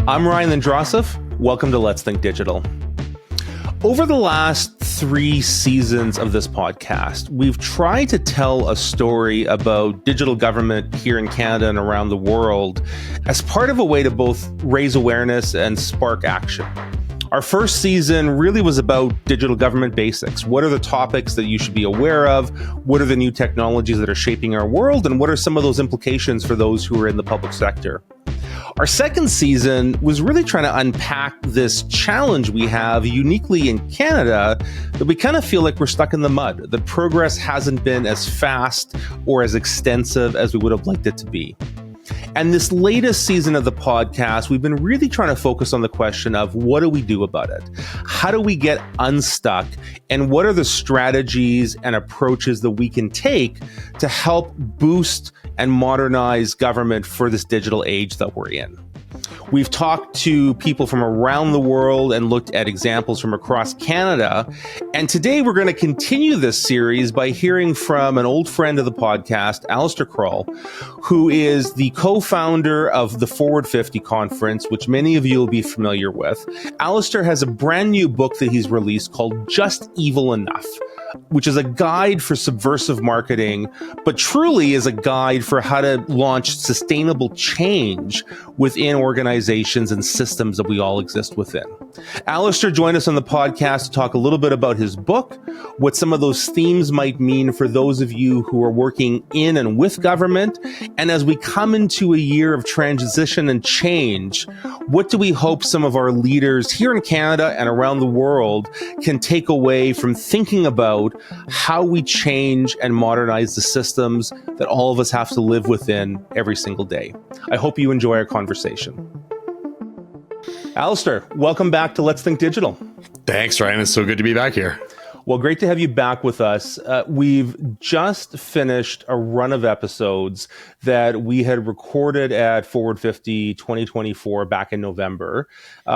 I'm Ryan Landrasov. Welcome to Let's Think Digital. Over the last 3 seasons of this podcast, we've tried to tell a story about digital government here in Canada and around the world as part of a way to both raise awareness and spark action. Our first season really was about digital government basics. What are the topics that you should be aware of? What are the new technologies that are shaping our world? And what are some of those implications for those who are in the public sector? Our second season was really trying to unpack this challenge we have uniquely in Canada that we kind of feel like we're stuck in the mud, that progress hasn't been as fast or as extensive as we would have liked it to be. And this latest season of the podcast, we've been really trying to focus on the question of what do we do about it? How do we get unstuck? And what are the strategies and approaches that we can take to help boost and modernize government for this digital age that we're in? We've talked to people from around the world and looked at examples from across Canada. And today we're going to continue this series by hearing from an old friend of the podcast, Alistair Croll, who is the co-founder of the Forward 50 conference, which many of you will be familiar with. Alistair has a brand new book that he's released called Just Evil Enough, which is a guide for subversive marketing, but truly is a guide for how to launch sustainable change within organizations and systems that we all exist within. Alistair joined us on the podcast to talk a little bit about his book, what some of those themes might mean for those of you who are working in and with government. And as we come into a year of transition and change, what do we hope some of our leaders here in Canada and around the world can take away from thinking about how we change and modernize the systems that all of us have to live within every single day? I hope you enjoy our conversation. Alistair, welcome back to Let's Think Digital. Thanks, Ryan. It's so good to be back here. Well, great to have you back with us. We've just finished a run of episodes that we had recorded at Forward 50 2024 back in November.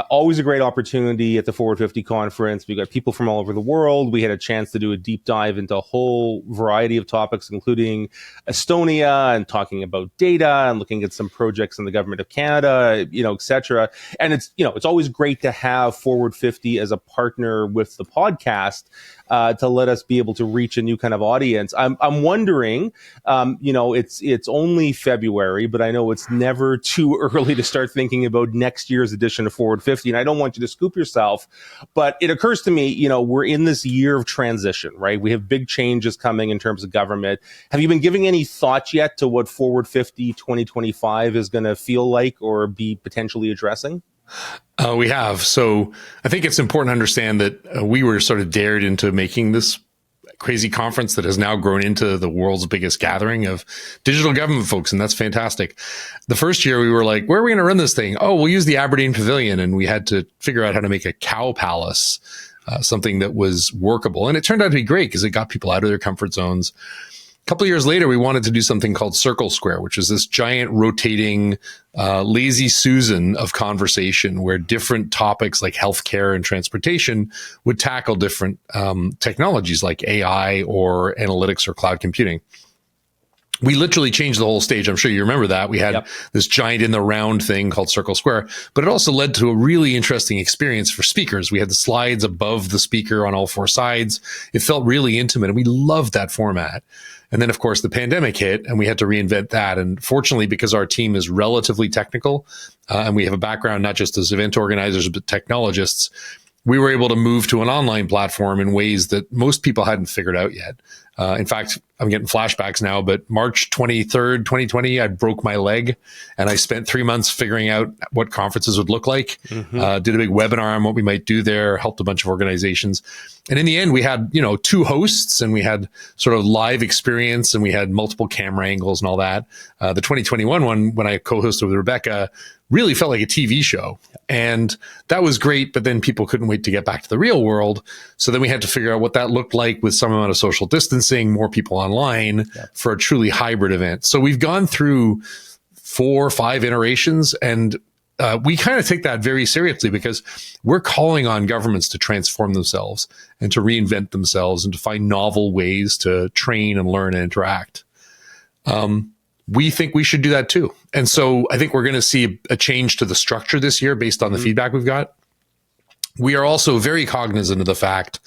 Always a great opportunity at the Forward 50 conference. We got people from all over the world. We had a chance to do a deep dive into a whole variety of topics, including Estonia and talking about data and looking at some projects in the government of Canada, et cetera. And it's always great to have Forward 50 as a partner with the podcast. To let us be able to reach a new kind of audience. I'm wondering, it's only February, but I know it's never too early to start thinking about next year's edition of Forward 50. And I don't want you to scoop yourself, but it occurs to me, we're in this year of transition, right? We have big changes coming in terms of government. Have you been giving any thought yet to what Forward 50 2025 is going to feel like or be potentially addressing? We have. So I think it's important to understand that we were sort of dared into making this crazy conference that has now grown into the world's biggest gathering of digital government folks. And that's fantastic. The first year we were like, where are we going to run this thing? Oh, we'll use the Aberdeen Pavilion. And we had to figure out how to make a cow palace, something that was workable. And it turned out to be great because it got people out of their comfort zones. A couple of years later, we wanted to do something called Circle Square, which is this giant rotating lazy Susan of conversation where different topics like healthcare and transportation would tackle different technologies like AI or analytics or cloud computing. We literally changed the whole stage. I'm sure you remember that. We had this giant in the round thing called Circle Square, but it also led to a really interesting experience for speakers. We had the slides above the speaker on all 4 sides. It felt really intimate, and we loved that format. And then, of course, the pandemic hit, and we had to reinvent that. And fortunately, because our team is relatively technical, and we have a background not just as event organizers, but technologists, we were able to move to an online platform in ways that most people hadn't figured out yet. In fact, I'm getting flashbacks now, but March 23rd, 2020, I broke my leg and I spent 3 months figuring out what conferences would look like. Did a big webinar on what we might do there, helped a bunch of organizations. And in the end, we had, 2 hosts and we had sort of live experience and we had multiple camera angles and all that. The 2021 one, when I co-hosted with Rebecca, really felt like a TV show. And that was great, but then people couldn't wait to get back to the real world. So then we had to figure out what that looked like with some amount of social distancing, more people online for a truly hybrid event. So we've gone through 4 or 5 iterations, and we kind of take that very seriously because we're calling on governments to transform themselves and to reinvent themselves and to find novel ways to train and learn and interact. we think we should do that too. And so I think we're going to see a change to the structure this year based on the feedback we've got. We are also very cognizant of the fact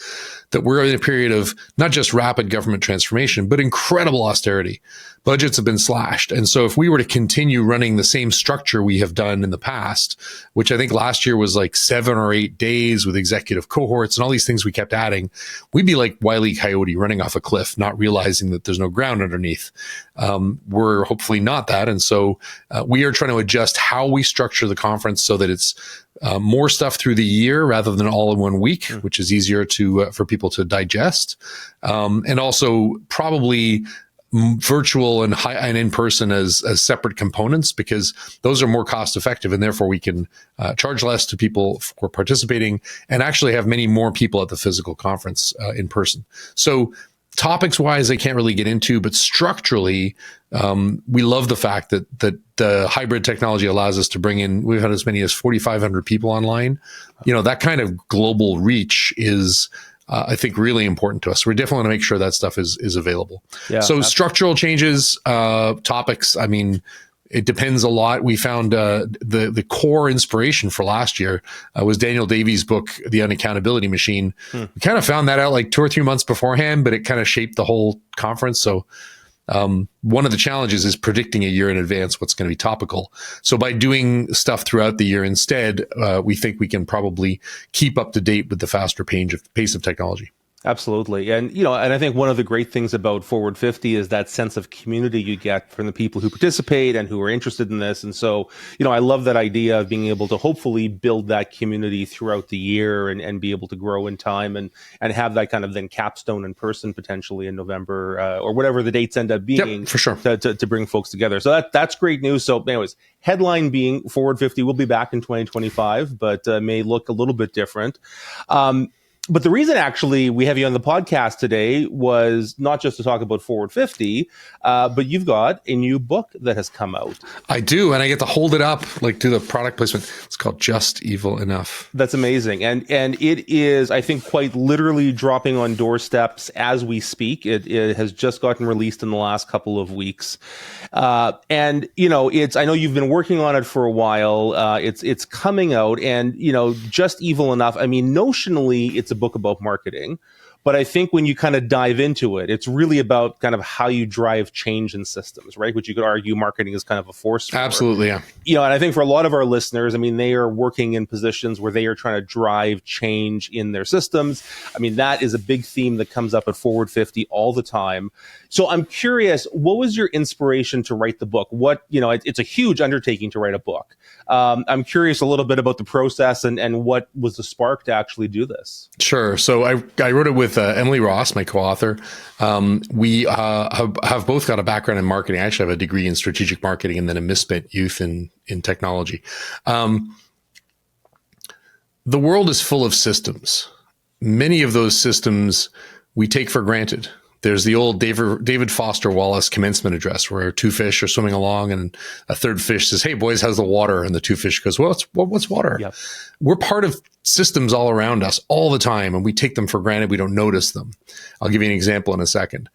that we're in a period of not just rapid government transformation, but incredible austerity. Budgets have been slashed. And so if we were to continue running the same structure we have done in the past, which I think last year was like 7 or 8 days with executive cohorts and all these things we kept adding, we'd be like Wile E. Coyote running off a cliff, not realizing that there's no ground underneath. We're hopefully not that. And so we are trying to adjust how we structure the conference so that it's more stuff through the year rather than all in one week, which is easier to for people to digest, and also probably virtual and in person as separate components, because those are more cost effective, and therefore we can charge less to people for participating and actually have many more people at the physical conference in person. So topics wise, I can't really get into, but structurally, we love the fact that the hybrid technology allows us to bring in, we've had as many as 4,500 people online. That kind of global reach is, I think, really important to us. We definitely want to make sure that stuff is available. Yeah, so absolutely. Structural changes, topics, I mean, it depends a lot. We found the core inspiration for last year was Daniel Davies' book, The Unaccountability Machine. We kind of found that out like 2 or 3 months beforehand, but it kind of shaped the whole conference. So one of the challenges is predicting a year in advance what's going to be topical. So by doing stuff throughout the year instead, we think we can probably keep up to date with the faster pace of technology. Absolutely. And, and I think one of the great things about Forward 50 is that sense of community you get from the people who participate and who are interested in this. And so, I love that idea of being able to hopefully build that community throughout the year and be able to grow in time and have that kind of then capstone in person potentially in November or whatever the dates end up being. Yep, for sure. To bring folks together. So that's great news. So anyways, headline being Forward 50 will be back in 2025, but may look a little bit different. But the reason actually we have you on the podcast today was not just to talk about Forward 50, but you've got a new book that has come out. I do, and I get to hold it up, like do the product placement. It's called Just Evil Enough. That's amazing. And it is, I think, quite literally dropping on doorsteps as we speak. It has just gotten released in the last couple of weeks. And, I know you've been working on it for a while. It's coming out and, Just Evil Enough. I mean, notionally, it's a book about marketing, but I think when you kind of dive into it, it's really about kind of how you drive change in systems, right? Which you could argue marketing is kind of a force for. Absolutely, yeah. And I think for a lot of our listeners, I mean, they are working in positions where they are trying to drive change in their systems. I mean, that is a big theme that comes up at Forward 50 all the time. So I'm curious, what was your inspiration to write the book? It's a huge undertaking to write a book. I'm curious a little bit about the process and what was the spark to actually do this? Sure. So I wrote it with Emily Ross, my co-author. We have both got a background in marketing. I actually have a degree in strategic marketing and then a misspent youth in technology. The world is full of systems. Many of those systems we take for granted. There's the old David Foster Wallace commencement address where 2 fish are swimming along and a third fish says, "Hey boys, how's the water?" And the 2 fish goes, "Well, what's water?" Yep. We're part of systems all around us all the time, and we take them for granted. We don't notice them. I'll give you an example in a second.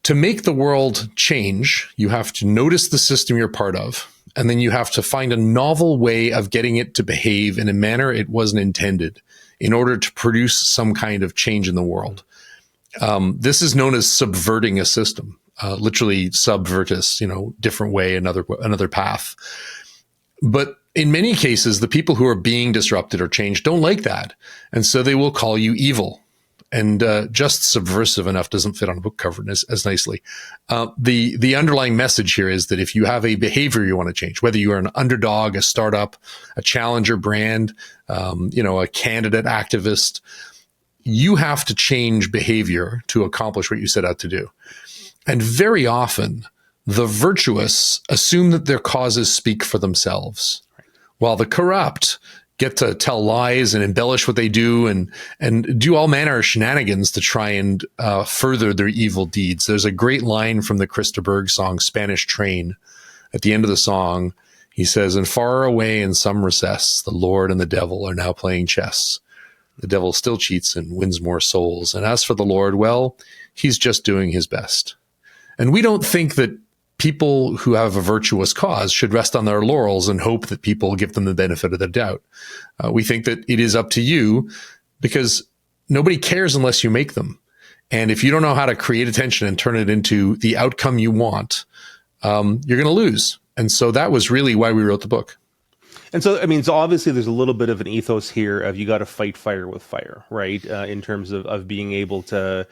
To make the world change, you have to notice the system you're part of, and then you have to find a novel way of getting it to behave in a manner it wasn't intended in order to produce some kind of change in the world. This is known as subverting a system, literally subvertus, different way, another path. But in many cases, the people who are being disrupted or changed don't like that. And so they will call you evil. And just subversive enough doesn't fit on a book cover as nicely. The underlying message here is that if you have a behavior you want to change, whether you are an underdog, a startup, a challenger brand, a candidate activist, you have to change behavior to accomplish what you set out to do. And very often, the virtuous assume that their causes speak for themselves, while the corrupt get to tell lies and embellish what they do and do all manner of shenanigans to try and further their evil deeds. There's a great line from the Krista Berg song, Spanish Train. At the end of the song, he says, "And far away in some recess, the Lord and the devil are now playing chess. The devil still cheats and wins more souls. And as for the Lord, well, he's just doing his best." And we don't think that people who have a virtuous cause should rest on their laurels and hope that people give them the benefit of the doubt. We think that it is up to you because nobody cares unless you make them. And if you don't know how to create attention and turn it into the outcome you want, you're going to lose. And so that was really why we wrote the book. And so, I mean, so obviously there's a little bit of an ethos here of you got to fight fire with fire, right? In terms of being able to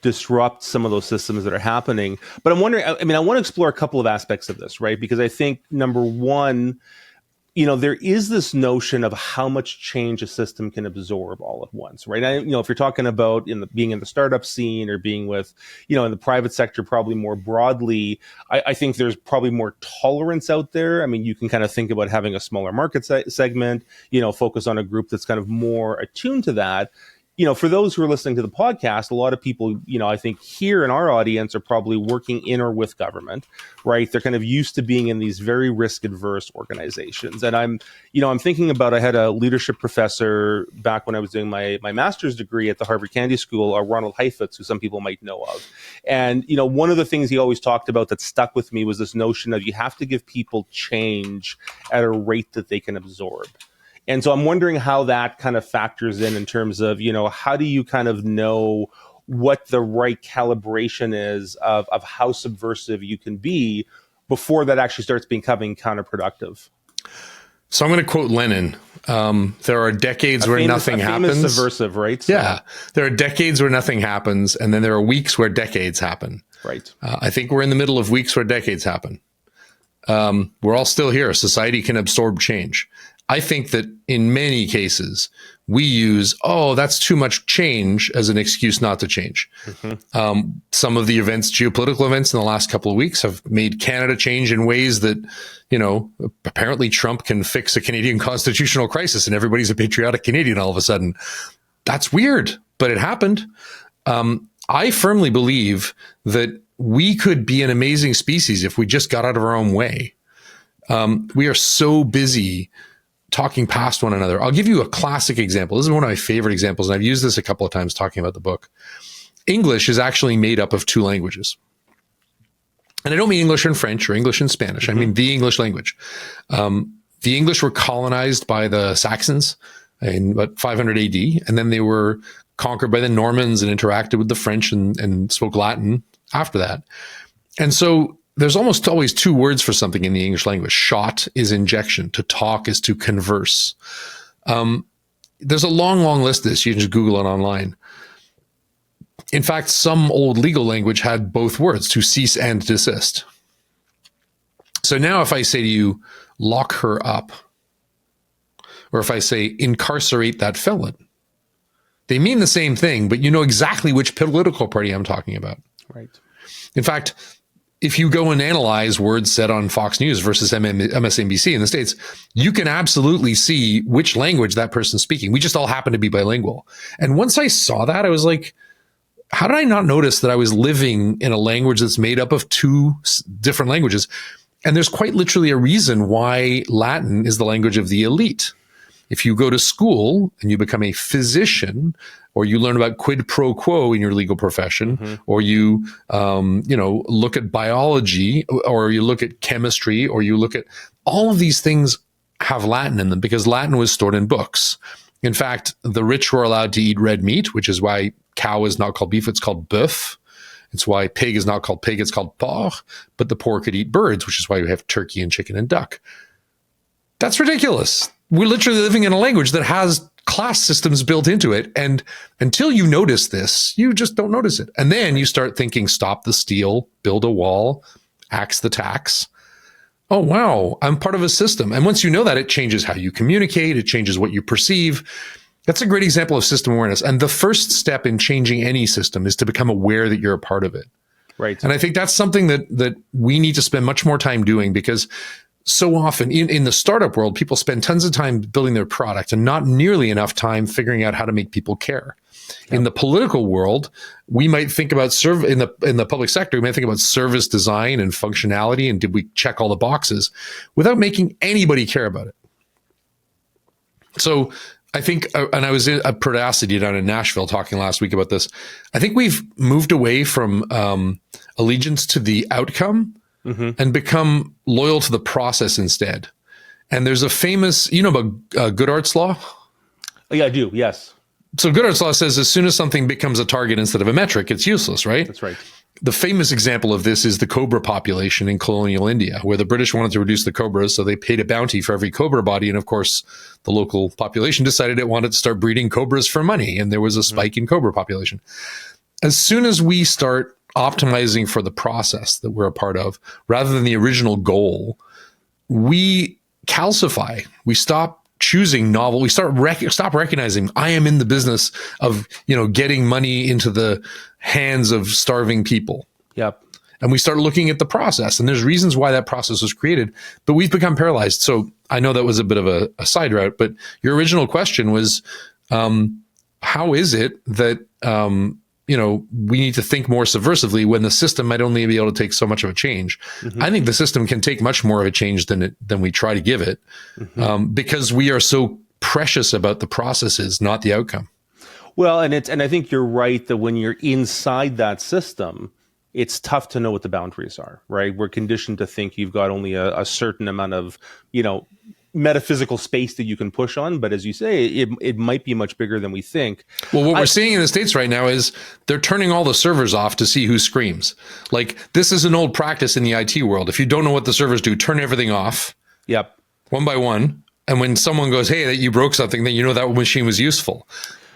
disrupt some of those systems that are happening. But I'm wondering, I mean, I want to explore a couple of aspects of this, right? Because I think number one, there is this notion of how much change a system can absorb all at once, right? If you're talking about being in the startup scene or being with, in the private sector, probably more broadly, I think there's probably more tolerance out there. I mean, you can kind of think about having a smaller market segment, focus on a group that's kind of more attuned to that. For those who are listening to the podcast, a lot of people, I think here in our audience are probably working in or with government, right? They're kind of used to being in these very risk adverse organizations. And I'm thinking about, I had a leadership professor back when I was doing my master's degree at the Harvard Kennedy School, Ronald Heifetz, who some people might know of. And, one of the things he always talked about that stuck with me was this notion of you have to give people change at a rate that they can absorb. And so I'm wondering how that kind of factors in terms of, how do you kind of know what the right calibration is of how subversive you can be before that actually starts becoming counterproductive? So I'm going to quote Lenin. There are decades where nothing happens. Subversive, right? So, yeah. There are decades where nothing happens. And then there are weeks where decades happen. Right. I think we're in the middle of weeks where decades happen. We're all still here. Society can absorb change. I think that in many cases, we use, that's too much change as an excuse not to change. Mm-hmm. Some of the geopolitical events in the last couple of weeks have made Canada change in ways that, apparently Trump can fix a Canadian constitutional crisis and everybody's a patriotic Canadian all of a sudden. That's weird, but it happened. I firmly believe that we could be an amazing species if we just got out of our own way. We are so busy talking past one another. I'll give you a classic example. This is one of my favorite examples, and I've used this a couple of times talking about the book. English is actually made up of two languages. And I don't mean English and French or English and Spanish. Mm-hmm. I mean the English language. The English were colonized by the Saxons in about 500 AD, and then they were conquered by the Normans and interacted with the French and spoke Latin after that. And so there's almost always two words for something in the English language. Shot is injection. To talk is to converse. There's a long, long list of this. You can just Google it online. In fact, some old legal language had both words, to cease and desist. So now if I say to you, lock her up, or if I say incarcerate that felon, they mean the same thing, but you know exactly which political party I'm talking about. Right. In fact, if you go and analyze words said on Fox News versus MSNBC in the States, you can absolutely see which language that person's speaking. We just all happen to be bilingual. And once I saw that, I was like, how did I not notice that I was living in a language that's made up of two different languages? And there's quite literally a reason why Latin is the language of the elite. If you go to school and you become a physician, or you learn about quid pro quo in your legal profession, mm-hmm. or you, look at biology, or you look at chemistry, or you look at all of these things have Latin in them because Latin was stored in books. In fact, the rich were allowed to eat red meat, which is why cow is not called beef, it's called bœuf. It's why pig is not called pig, it's called porc. But the poor could eat birds, which is why we have turkey and chicken and duck. That's ridiculous. We're literally living in a language that has class systems built into it. And until you notice this, you just don't notice it. And then you start thinking, stop the steal, build a wall, axe the tax. Oh, wow, I'm part of a system. And once you know that, it changes how you communicate. It changes what you perceive. That's a great example of system awareness. And the first step in changing any system is to become aware that you're a part of it. Right. And I think that's something that we need to spend much more time doing, because so often in the startup world, people spend tons of time building their product and not nearly enough time figuring out how to make people care. Yep. In the political world, we might think about in the public sector, we might think about service design and functionality and did we check all the boxes without making anybody care about it. So I think, and I was at Prodacity down in Nashville talking last week about this. I think we've moved away from a allegiance to the outcome and become loyal to the process instead. And there's a famous, about Goodhart's law? Oh, yeah, I do. Yes. So Goodhart's law says as soon as something becomes a target instead of a metric, it's useless, right? That's right. The famous example of this is the cobra population in colonial India, where the British wanted to reduce the cobras, so they paid a bounty for every cobra body. And of course, the local population decided it wanted to start breeding cobras for money, and there was a spike in cobra population. As soon as we start optimizing for the process that we're a part of, rather than the original goal, we calcify. We stop choosing novel. We stop recognizing I am in the business of, getting money into the hands of starving people. Yep. And we start looking at the process, and there's reasons why that process was created, but we've become paralyzed. So I know that was a bit of a side route, but your original question was, how is it that, we need to think more subversively when the system might only be able to take so much of a change? I think the system can take much more of a change than we try to give it, because we are so precious about the processes, not the outcome. Well, and I think you're right that when you're inside that system, it's tough to know what the boundaries are, right? We're conditioned to think you've got only a certain amount of, metaphysical space that you can push on. But as you say, it might be much bigger than we think. Well, what we're seeing in the States right now is they're turning all the servers off to see who screams. Like, this is an old practice in the IT world. If you don't know what the servers do, turn everything off. Yep. One by one. And when someone goes, hey, that you broke something, then that machine was useful.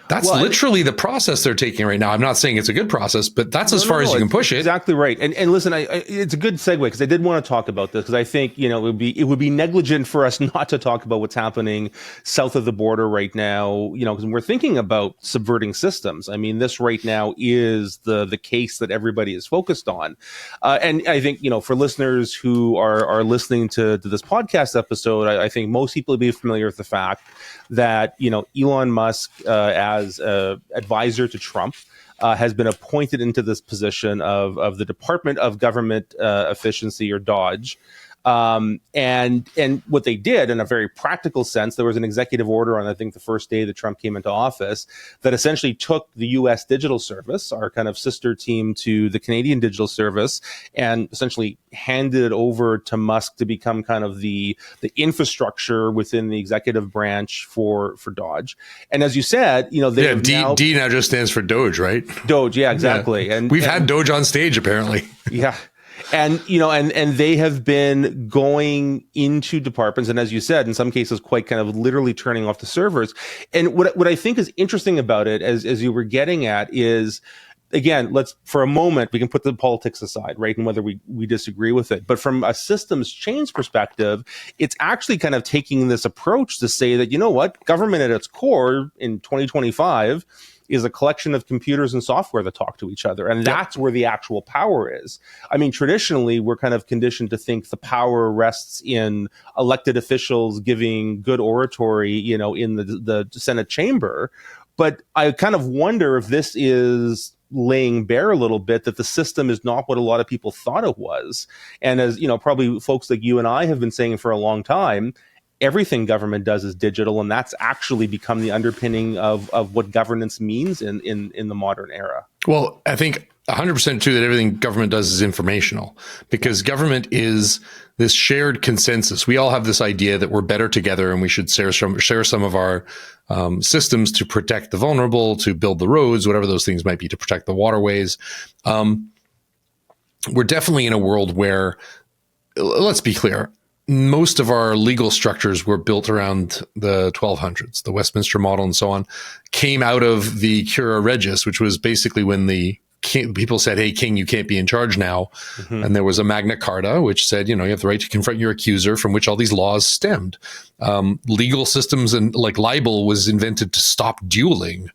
That's literally the process they're taking right now. I'm not saying it's a good process, but that's as far as you can push it. Exactly right. And listen, it's a good segue, because I did want to talk about this, because I think, it would be negligent for us not to talk about what's happening south of the border right now, because we're thinking about subverting systems. I mean, this right now is the case that everybody is focused on. And I think, for listeners who are listening to this podcast episode, I think most people will be familiar with the fact that, Elon Musk, as advisor to Trump, has been appointed into this position of the Department of Government Efficiency, or DOGE. And what they did, in a very practical sense, there was an executive order on, I think, the first day that Trump came into office, that essentially took the U.S. Digital Service, our kind of sister team to the Canadian Digital Service, and essentially handed it over to Musk to become kind of the infrastructure within the executive branch for DOGE. And as you said, D now just stands for Doge, right? Doge, yeah, exactly. Yeah. And we've had Doge on stage, apparently. Yeah. And, and they have been going into departments, and as you said, in some cases, quite kind of literally turning off the servers. And what I think is interesting about it, as you were getting at, is, again, for a moment, we can put the politics aside, right? And whether we disagree with it. But from a systems change perspective, it's actually kind of taking this approach to say that, government at its core in 2025 is a collection of computers and software that talk to each other. And that's where the actual power is. I mean, traditionally, we're kind of conditioned to think the power rests in elected officials giving good oratory, in the Senate chamber. But I kind of wonder if this is laying bare a little bit that the system is not what a lot of people thought it was. And as, probably folks like you and I have been saying for a long time, everything government does is digital, and that's actually become the underpinning of what governance means in the modern era. Well, I think 100% true that everything government does is informational, because government is this shared consensus. We all have this idea that we're better together, and we should share some of our systems to protect the vulnerable, to build the roads, whatever those things might be, to protect the waterways. We're definitely in a world where, let's be clear, most of our legal structures were built around the 1200s, the Westminster model and so on, came out of the Cura Regis, which was basically when the people said, hey, king, you can't be in charge now. Mm-hmm. And there was a Magna Carta, which said, you have the right to confront your accuser, from which all these laws stemmed. Legal systems and like libel was invented to stop dueling.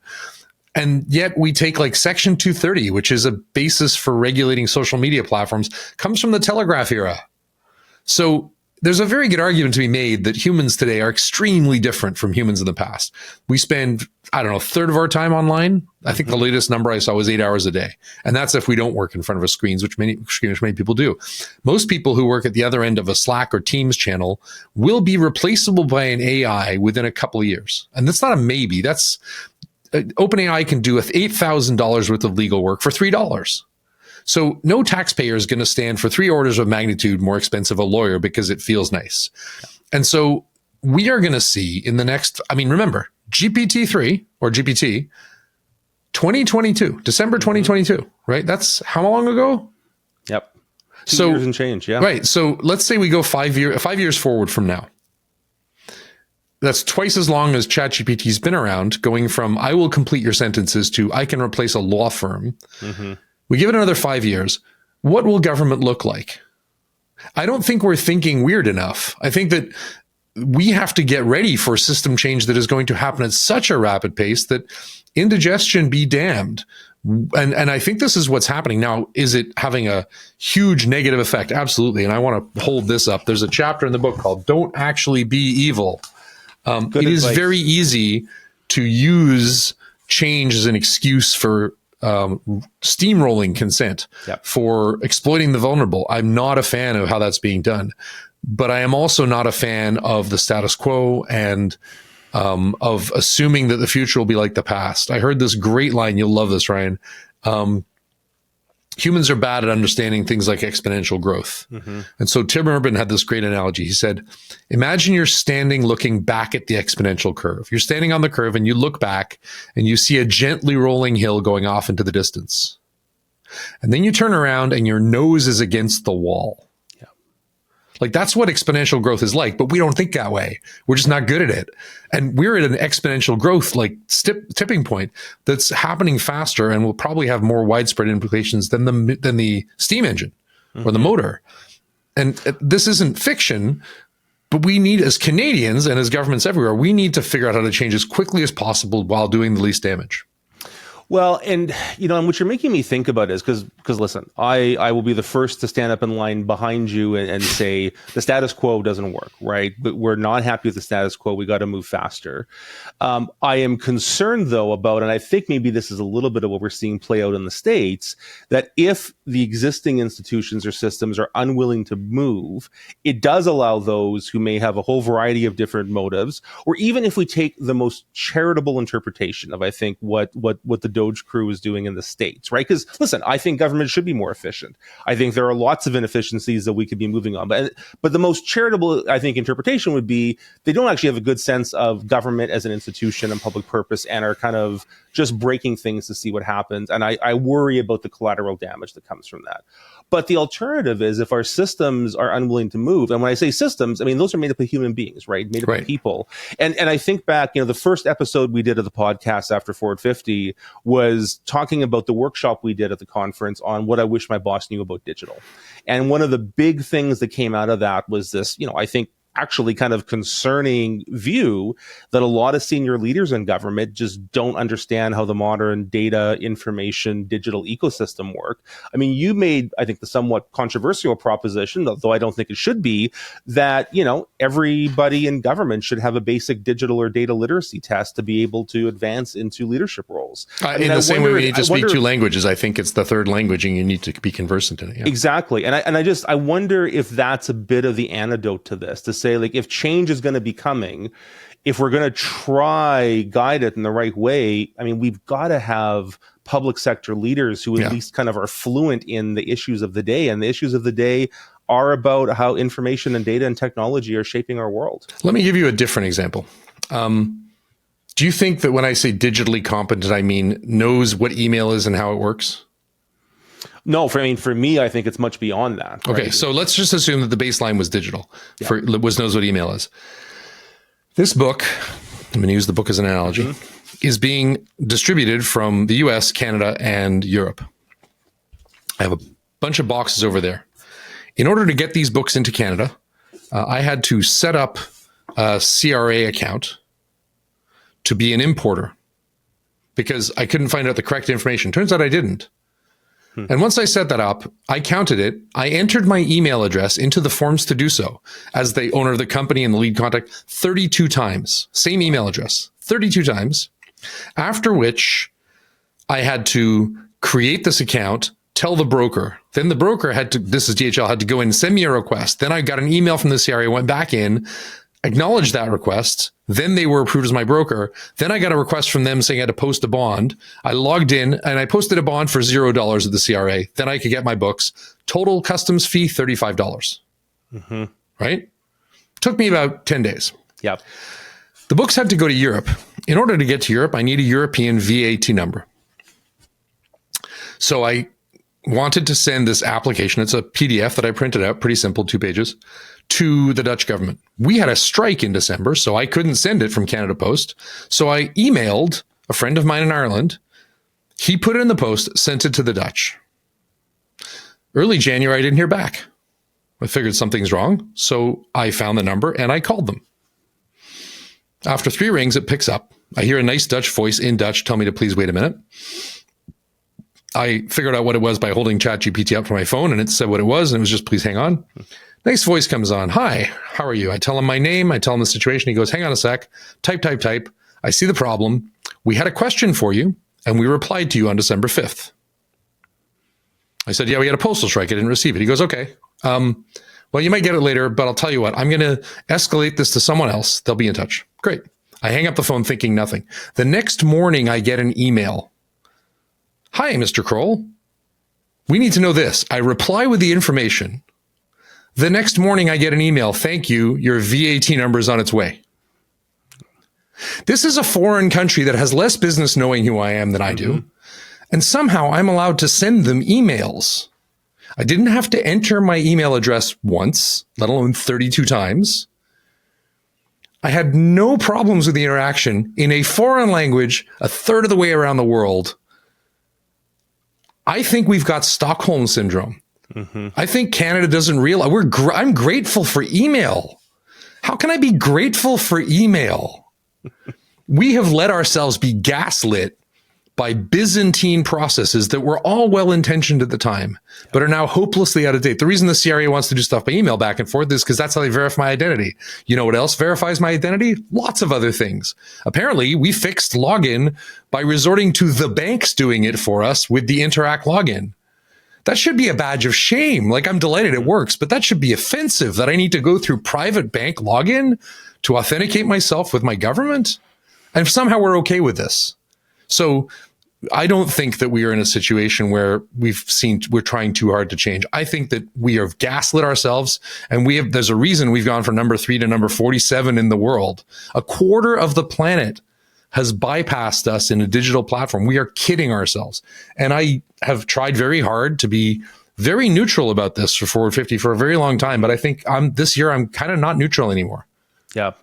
And yet we take like Section 230, which is a basis for regulating social media platforms, comes from the telegraph era. So there's a very good argument to be made that humans today are extremely different from humans in the past. We spend, a third of our time online. I think the latest number I saw was 8 hours a day. And that's if we don't work in front of a screens, which many people do. Most people who work at the other end of a Slack or Teams channel will be replaceable by an AI within a couple of years. And that's not a maybe. That's OpenAI can do $8,000 worth of legal work for $3. So no taxpayer is going to stand for 3 orders of magnitude more expensive a lawyer because it feels nice. And so we are going to see in the next, remember, GPT-3 or GPT, 2022, December 2022, right? That's how long ago? Yep. 2 years and change, yeah. Right. So let's say we go 5 years forward from now. That's twice as long as ChatGPT's been around, going from I will complete your sentences to I can replace a law firm. We give it another 5 years. What will government look like? I don't think we're thinking weird enough. I think that we have to get ready for system change that is going to happen at such a rapid pace that indigestion be damned. And I think this is what's happening now. Is it having a huge negative effect? Absolutely. And I want to hold this up. There's a chapter in the book called Don't Actually Be Evil. It is very easy to use change as an excuse for steamrolling consent, for exploiting the vulnerable. I'm not a fan of how that's being done, but I am also not a fan of the status quo and of assuming that the future will be like the past. I heard this great line. You'll love this, Ryan. Humans are bad at understanding things like exponential growth. And so Tim Urban had this great analogy. He said, imagine you're standing looking back at the exponential curve. You're standing on the curve and you look back and you see a gently rolling hill going off into the distance. And then you turn around and your nose is against the wall. Like that's what exponential growth is like, but we don't think that way. We're just not good at it. And we're at an exponential growth, like tipping point that's happening faster and will probably have more widespread implications than the steam engine or the motor. And this isn't fiction, but we need, as Canadians and as governments everywhere, we need to figure out how to change as quickly as possible while doing the least damage. Well, and and what you're making me think about is because listen, I will be the first to stand up in line behind you and say the status quo doesn't work, right? But we're not happy with the status quo. We got to move faster. I am concerned though about, and I think maybe this is a little bit of what we're seeing play out in the States, that if the existing institutions or systems are unwilling to move, it does allow those who may have a whole variety of different motives, or even if we take the most charitable interpretation of, I think, what the Doge crew is doing in the States, right? Because listen, I think government should be more efficient. I think there are lots of inefficiencies that we could be moving on. But the most charitable, I think, interpretation would be they don't actually have a good sense of government as an institution and public purpose and are kind of just breaking things to see what happens. And I worry about the collateral damage that comes from that. But the alternative is if our systems are unwilling to move, and when I say systems, I mean, those are made up of human beings, right? Made up of people. And I think back, the first episode we did of the podcast after Forward 50 was talking about the workshop we did at the conference on what I wish my boss knew about digital. And one of the big things that came out of that was this, I think, actually kind of concerning view that a lot of senior leaders in government just don't understand how the modern data, information, digital ecosystem work. I mean, you made, I think, the somewhat controversial proposition, though I don't think it should be, that, everybody in government should have a basic digital or data literacy test to be able to advance into leadership roles. In the same way we need to speak 2 languages, I think it's the 3rd language and you need to be conversant in it. Yeah. Exactly. And I wonder if that's a bit of the antidote to this, to say, like, if change is going to be coming, if we're going to try guide it in the right way, I mean, we've got to have public sector leaders who at least kind of are fluent in the issues of the day. And the issues of the day are about how information and data and technology are shaping our world. Let me give you a different example. Do you think that when I say digitally competent, I mean knows what email is and how it works? No, for me, I think it's much beyond that. Right? Okay, so let's just assume that the baseline was digital, knows what email is. This book, I'm going to use the book as an analogy, is being distributed from the US, Canada, and Europe. I have a bunch of boxes over there. In order to get these books into Canada, I had to set up a CRA account to be an importer because I couldn't find out the correct information. Turns out I didn't. And once I set that up, I counted it. I entered my email address into the forms to do so as the owner of the company and the lead contact 32 times. Same email address, 32 times. After which I had to create this account, tell the broker. Then the broker had to, this is DHL, had to go in and send me a request. Then I got an email from the CRA, went back in, acknowledged that request. Then they were approved as my broker. Then I got a request from them saying I had to post a bond. I logged in and I posted a bond for $0 at the CRA. Then I could get my books. Total customs fee, $35. Right? Took me about 10 days. Yep. The books had to go to Europe. In order to get to Europe, I need a European VAT number. So I wanted to send this application. It's a PDF that I printed out, pretty simple, 2 pages, to the Dutch government. We had a strike in December, so I couldn't send it from Canada Post. So I emailed a friend of mine in Ireland. He put it in the post, sent it to the Dutch. Early January, I didn't hear back. I figured something's wrong. So I found the number and I called them. After 3 rings, it picks up. I hear a nice Dutch voice in Dutch tell me to please wait a minute. I figured out what it was by holding ChatGPT up to my phone, and it said what it was, and it was just, please hang on. Nice voice comes on. Hi, how are you? I tell him my name. I tell him the situation. He goes, hang on a sec. Type. I see the problem. We had a question for you, and we replied to you on December 5th. I said, yeah, we had a postal strike. I didn't receive it. He goes, okay. Well, you might get it later, but I'll tell you what. I'm going to escalate this to someone else. They'll be in touch. Great. I hang up the phone thinking nothing. The next morning, I get an email. Hi, Mr. Croll. We need to know this. I reply with the information. The next morning, I get an email. Thank you. Your VAT number is on its way. This is a foreign country that has less business knowing who I am than I do. And somehow I'm allowed to send them emails. I didn't have to enter my email address once, let alone 32 times. I had no problems with the interaction in a foreign language, a third of the way around the world. I think we've got Stockholm syndrome. I think Canada doesn't realize I'm grateful for email. How can I be grateful for email? We have let ourselves be gaslit by Byzantine processes that were all well-intentioned at the time, but are now hopelessly out of date. The reason the CRA wants to do stuff by email back and forth is because that's how they verify my identity. You know what else verifies my identity? Lots of other things. Apparently, we fixed login by resorting to the banks doing it for us with the Interact login. That should be a badge of shame. Like, I'm delighted it works, but that should be offensive that I need to go through private bank login to authenticate myself with my government. And somehow we're okay with this. So I don't think that we are in a situation where we're trying too hard to change. I think that we have gaslit ourselves, and there's a reason we've gone from number 3 to number 47 in the world. A quarter of the planet has bypassed us in a digital platform. We are kidding ourselves. And I have tried very hard to be very neutral about this for Forward 50 for a very long time. But I think this year I'm kind of not neutral anymore. Yeah.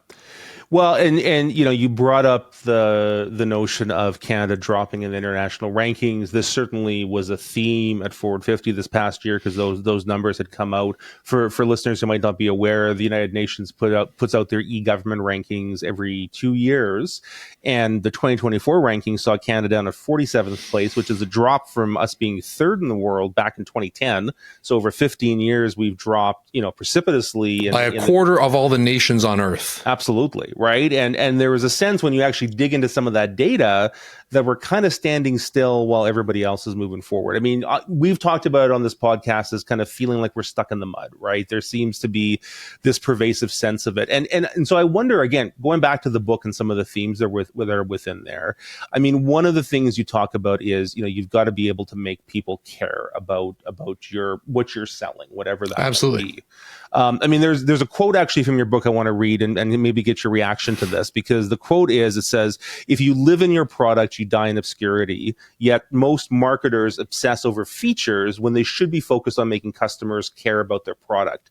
Well, and you know, you brought up the notion of Canada dropping in the international rankings. This certainly was a theme at Forward 50 this past year because those numbers had come out. For listeners who might not be aware, the United Nations puts out their e-government rankings every 2 years, and the 2024 ranking saw Canada down at 47th place, which is a drop from us being 3rd in the world back in 2010. So over 15 years, we've dropped, precipitously by a quarter of all the nations on Earth. Absolutely. Right. And there was a sense when you actually dig into some of that data that we're kind of standing still while everybody else is moving forward. I mean, we've talked about it on this podcast as kind of feeling like we're stuck in the mud, right? There seems to be this pervasive sense of it. And so I wonder, again, going back to the book and some of the themes that are within there. I mean, one of the things you talk about is, you've got to be able to make people care about what you're selling, whatever that absolutely might be. I mean, there's a quote actually from your book I want to read and maybe get your reaction to this, because the quote it says, if you live in your product, you die in obscurity, yet most marketers obsess over features when they should be focused on making customers care about their product.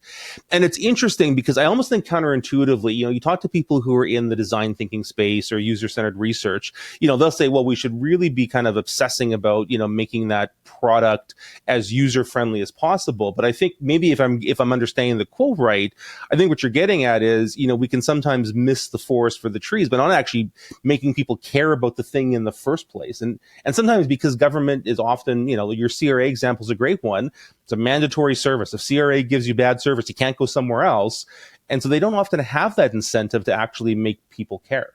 And it's interesting because I almost think counterintuitively, you talk to people who are in the design thinking space or user-centered research, they'll say, well, we should really be kind of obsessing about, making that product as user-friendly as possible. But I think maybe if I'm understanding the quote right, I think what you're getting at is, we can sometimes miss the forest for the trees, but not actually making people care about the thing in the first place. And sometimes because government is often, your CRA example is a great one. It's a mandatory service. If CRA gives you bad service, you can't go somewhere else. And so they don't often have that incentive to actually make people care.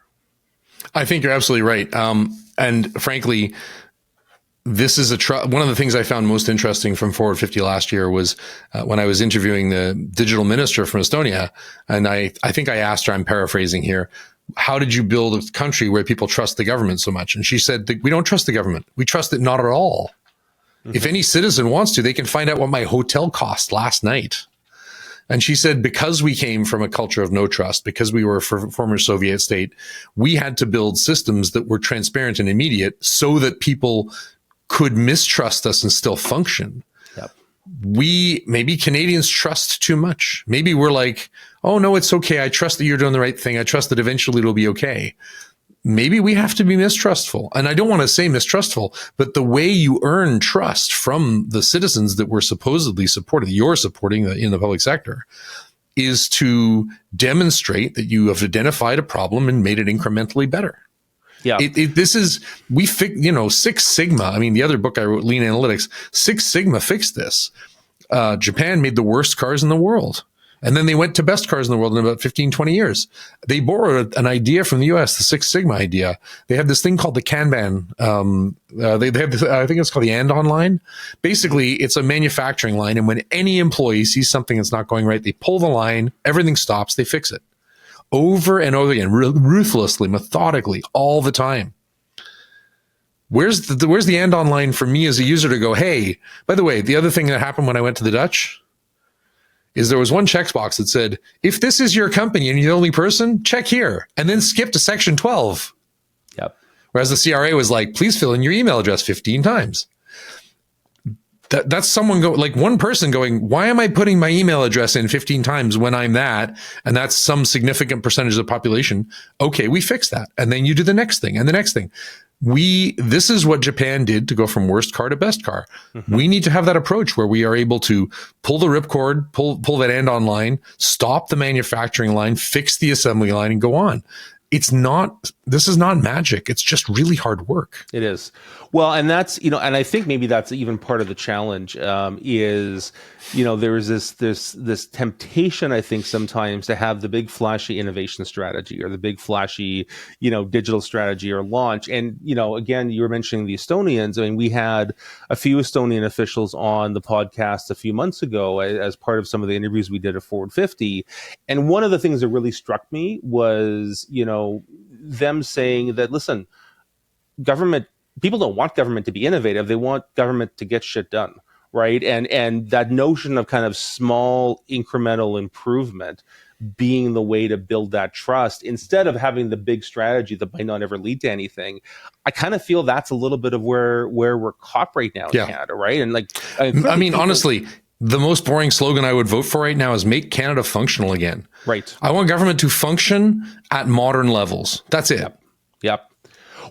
I think you're absolutely right. And frankly, this is one of the things I found most interesting from Forward 50 last year was when I was interviewing the digital minister from Estonia. And I think I asked her, I'm paraphrasing here, how did you build a country where people trust the government so much? And she said that we don't trust the government. We trust it not at all. Mm-hmm. If any citizen wants to, they can find out what my hotel cost last night. And she said, because we came from a culture of no trust, because we were a former Soviet state, we had to build systems that were transparent and immediate so that people could mistrust us and still function. Yep. Maybe Canadians trust too much. Maybe we're like, oh, no, it's okay. I trust that you're doing the right thing. I trust that eventually it'll be okay. Maybe we have to be mistrustful. And I don't want to say mistrustful, but the way you earn trust from the citizens that we're supposedly supporting, you're supporting in the public sector, is to demonstrate that you have identified a problem and made it incrementally better. Yeah. Six Sigma. I mean, the other book I wrote, Lean Analytics, Six Sigma fixed this. Japan made the worst cars in the world. And then they went to best cars in the world in about 15, 20 years. They borrowed an idea from the US, the Six Sigma idea. They had this thing called the Kanban. They have this, I think it's called the Andon line. Basically, it's a manufacturing line. And when any employee sees something that's not going right, they pull the line, everything stops, they fix it. Over and over again, ruthlessly, methodically, all the time. Where's the Andon line for me as a user to go, hey, by the way, the other thing that happened when I went to the Dutch is there was one checkbox that said, if this is your company and you're the only person, check here, and then skip to section 12. Yep. Whereas the CRA was like, please fill in your email address 15 times. That's someone one person going, why am I putting my email address in 15 times when I'm that? And that's some significant percentage of the population. Okay, we fix that. And then you do the next thing and the next thing. This is what Japan did to go from worst car to best car. Mm-hmm. We need to have that approach where we are able to pull the ripcord, pull that Andon line, stop the manufacturing line, fix the assembly line, and go on. This is not magic. It's just really hard work. It is. Well, and that's, and I think maybe that's even part of the challenge, is, there is this temptation, I think, sometimes to have the big flashy innovation strategy or the big flashy, digital strategy or launch. And, again, you were mentioning the Estonians. I mean, we had a few Estonian officials on the podcast a few months ago as part of some of the interviews we did at Forward 50. And one of the things that really struck me was, them saying that, listen, people don't want government to be innovative. They want government to get shit done, right? And that notion of kind of small incremental improvement being the way to build that trust instead of having the big strategy that might not ever lead to anything. I kind of feel that's a little bit of where we're caught right now in Canada, right? And honestly, the most boring slogan I would vote for right now is make Canada functional again. Right. I want government to function at modern levels. That's it. Yep.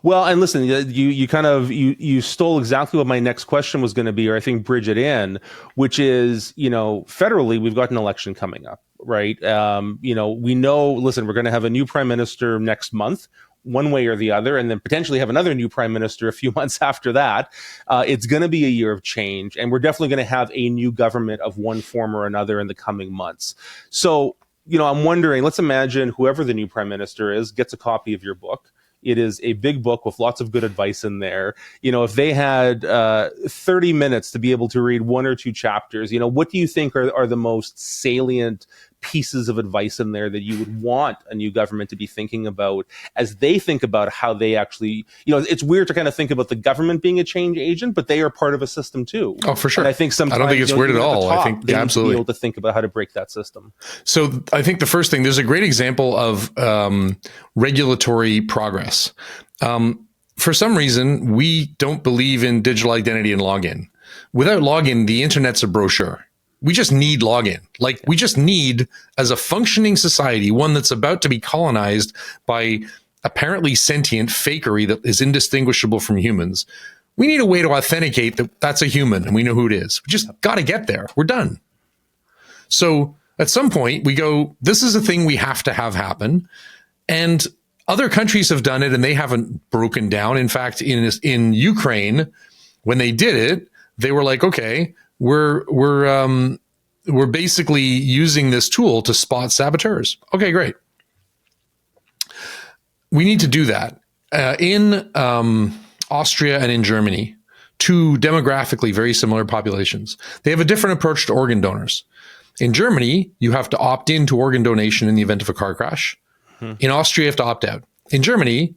Well, and listen, you stole exactly what my next question was going to be, or I think bridge it in, which is, federally, we've got an election coming up, right? We know, listen, we're going to have a new prime minister next month, one way or the other, and then potentially have another new prime minister a few months after that. It's going to be a year of change, and we're definitely going to have a new government of one form or another in the coming months. So, I'm wondering, let's imagine whoever the new prime minister is gets a copy of your book. It is a big book with lots of good advice in there. If they had 30 minutes to be able to read one or two chapters, what do you think are the most salient pieces of advice in there that you would want a new government to be thinking about as they think about how they actually, it's weird to kind of think about the government being a change agent, but they are part of a system too. Oh, for sure. And I think sometimes, I don't think it's weird at all. Top, I think they absolutely need to be able to think about how to break that system. So I think the first thing, there's a great example of regulatory progress. For some reason, we don't believe in digital identity and login. Without login, the internet's a brochure. We just need login. We just need, as a functioning society, one that's about to be colonized by apparently sentient fakery that is indistinguishable from humans. We need a way to authenticate that that's a human and we know who it is. We just got to get there. We're done. So at some point we go, this is a thing we have to have happen. And other countries have done it and they haven't broken down. In fact, in Ukraine, when they did it, they were like, okay, we're basically using this tool to spot saboteurs. Okay, great. We need to do that. In Austria and in Germany, two demographically very similar populations, they have a different approach to organ donors. In Germany, you have to opt into organ donation in the event of a car crash. In Austria, you have to opt out. In Germany,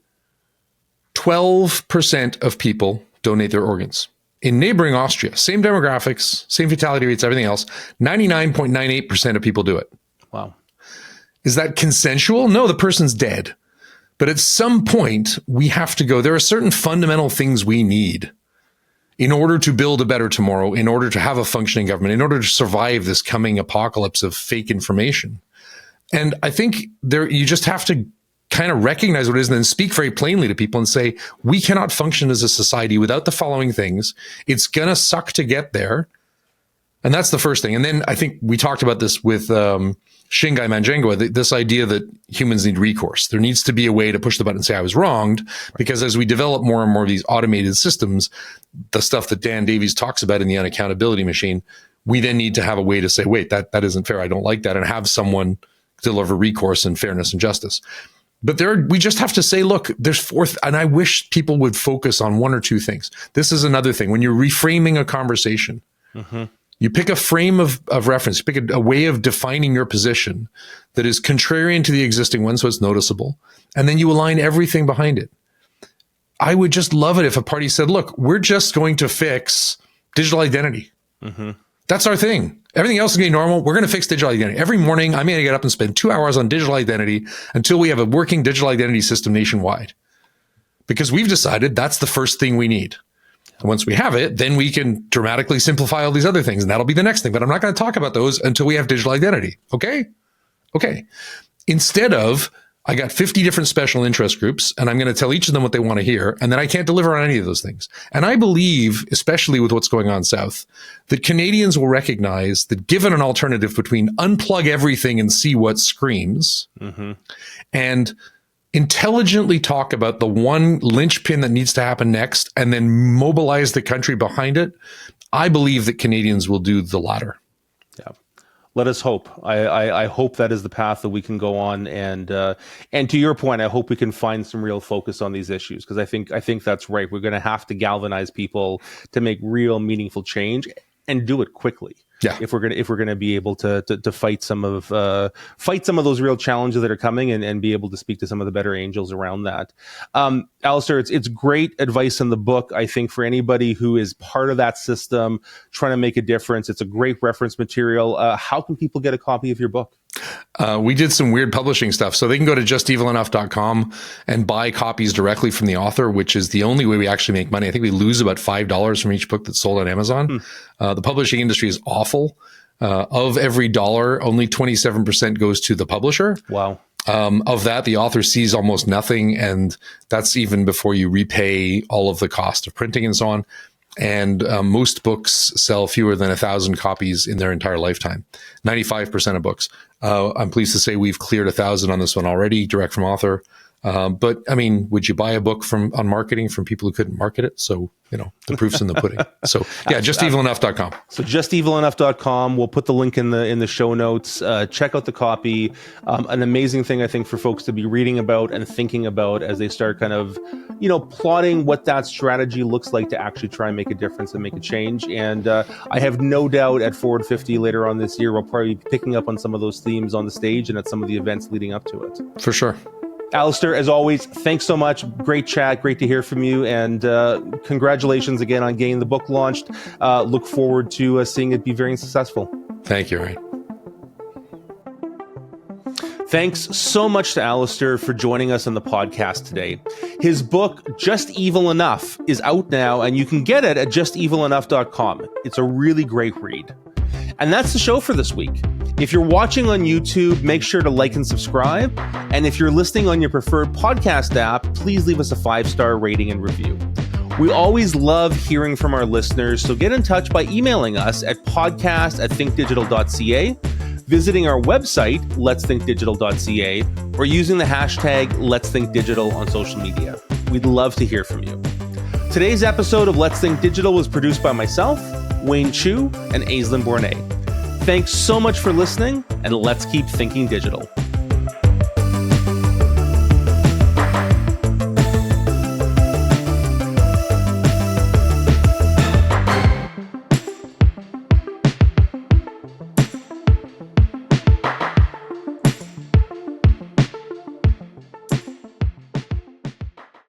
12% of people donate their organs. In neighboring Austria, same demographics, same fatality rates, everything else, 99.98% of people do it. Wow. Is that consensual? No, the person's dead. But at some point, we have to go. There are certain fundamental things we need in order to build a better tomorrow, in order to have a functioning government, in order to survive this coming apocalypse of fake information. And I think you just have to kind of recognize what it is and then speak very plainly to people and say, we cannot function as a society without the following things. It's going to suck to get there. And that's the first thing. And then I think we talked about this with Shingai Manjengwa, this idea that humans need recourse. There needs to be a way to push the button and say, I was wronged, because as we develop more and more of these automated systems, the stuff that Dan Davies talks about in the unaccountability machine, we then need to have a way to say, wait, that isn't fair. I don't like that. And have someone deliver recourse and fairness and justice. But we just have to say, look, there's fourth, and I wish people would focus on one or two things. This is another thing. When you're reframing a conversation, you pick a frame of reference, you pick a way of defining your position that is contrarian to the existing one, so it's noticeable, and then you align everything behind it. I would just love it if a party said, look, we're just going to fix digital identity. That's our thing. Everything else is going to be normal. We're going to fix digital identity. Every morning, I'm going to get up and spend 2 hours on digital identity until we have a working digital identity system nationwide. Because we've decided that's the first thing we need. And once we have it, then we can dramatically simplify all these other things. And that'll be the next thing. But I'm not going to talk about those until we have digital identity. Okay? Okay. Instead of, I got 50 different special interest groups, and I'm going to tell each of them what they want to hear, and then I can't deliver on any of those things. And I believe, especially with what's going on south, that Canadians will recognize that given an alternative between unplug everything and see what screams, and intelligently talk about the one linchpin that needs to happen next, and then mobilize the country behind it, I believe that Canadians will do the latter. Yeah. Let us hope. I hope that is the path that we can go on, and to your point, I hope we can find some real focus on these issues, because I think that's right. We're going to have to galvanize people to make real, meaningful change, and do it quickly. Yeah. If we're gonna be able to fight some of those real challenges that are coming, and be able to speak to some of the better angels around that. Alistair, it's great advice in the book. I think for anybody who is part of that system trying to make a difference, it's a great reference material. How can people get a copy of your book? We did some weird publishing stuff, so they can go to justevilenough.com and buy copies directly from the author, which is the only way we actually make money. I think we lose about $5 from each book that's sold on Amazon. The publishing industry is awful. Of every dollar, only 27% goes to the publisher. Wow. Of that, the author sees almost nothing, and that's even before you repay all of the cost of printing and so on. And most books sell fewer than 1,000 copies in their entire lifetime. 95% of books. I'm pleased to say we've cleared 1,000 on this one already, direct from author. But I mean, would you buy a book on marketing from people who couldn't market it? So, the proof's in the pudding. So yeah, justevilenough.com. So justevilenough.com. We'll put the link in the show notes. Check out the copy. An amazing thing, I think, for folks to be reading about and thinking about as they start kind of, plotting what that strategy looks like to actually try and make a difference and make a change. And I have no doubt at Forward 50 later on this year, we'll probably be picking up on some of those themes on the stage and at some of the events leading up to it. For sure. Alistair, as always, thanks so much. Great chat. Great to hear from you. And congratulations again on getting the book launched. Look forward to seeing it be very successful. Thank you, Ryan. Thanks so much to Alistair for joining us on the podcast today. His book, Just Evil Enough, is out now, and you can get it at justevilenough.com. It's a really great read. And that's the show for this week. If you're watching on YouTube, make sure to like and subscribe. And if you're listening on your preferred podcast app, please leave us a 5-star rating and review. We always love hearing from our listeners, so get in touch by emailing us at podcast@thinkdigital.ca, visiting our website, letsthinkdigital.ca, or using the hashtag letsthinkdigital on social media. We'd love to hear from you. Today's episode of Let's Think Digital was produced by myself, Wayne Chu, and Aislinn Bournet. Thanks so much for listening, and let's keep thinking digital.